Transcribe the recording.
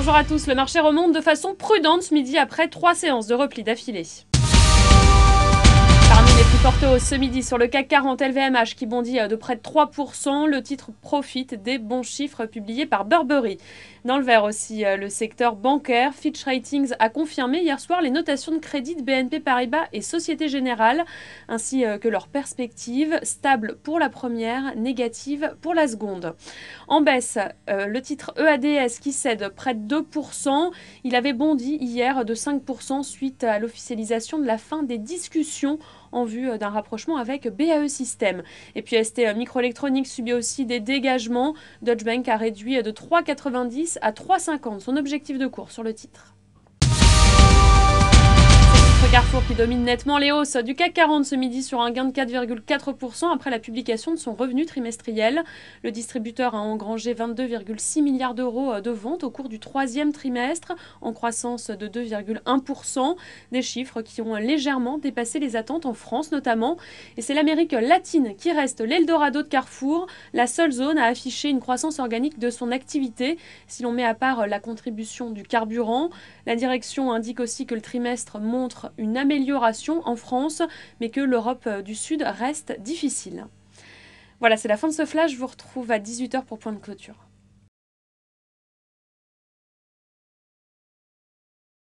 Bonjour à tous, le marché remonte de façon prudente ce midi après 3 séances de repli d'affilée. Parmi les plus fortes hausses ce midi sur le CAC 40, LVMH qui bondit de près de 3%. Le titre profite des bons chiffres publiés par Burberry. Dans le vert aussi, le secteur bancaire. Fitch Ratings a confirmé hier soir les notations de crédit de BNP Paribas et Société Générale, ainsi que leurs perspectives, stables pour la première, négatives pour la seconde. En baisse, le titre EADS qui cède près de 2%. Il avait bondi hier de 5% suite à l'officialisation de la fin des discussions en vue d'un rapprochement avec BAE Systems. Et puis ST Microelectronics subit aussi des dégagements. Deutsche Bank a réduit de 3,90 à 3,50 son objectif de cours sur le titre. Carrefour qui domine nettement les hausses du CAC 40 ce midi sur un gain de 4,4% après la publication de son revenu trimestriel. Le distributeur a engrangé 22,6 milliards d'euros de ventes au cours du troisième trimestre, en croissance de 2,1%. Des chiffres qui ont légèrement dépassé les attentes en France notamment. Et c'est l'Amérique latine qui reste l'Eldorado de Carrefour, la seule zone à afficher une croissance organique de son activité. Si l'on met à part la contribution du carburant, la direction indique aussi que le trimestre montre une amélioration en France, mais que l'Europe du Sud reste difficile. Voilà, c'est la fin de ce flash. Je vous retrouve à 18h pour point de clôture.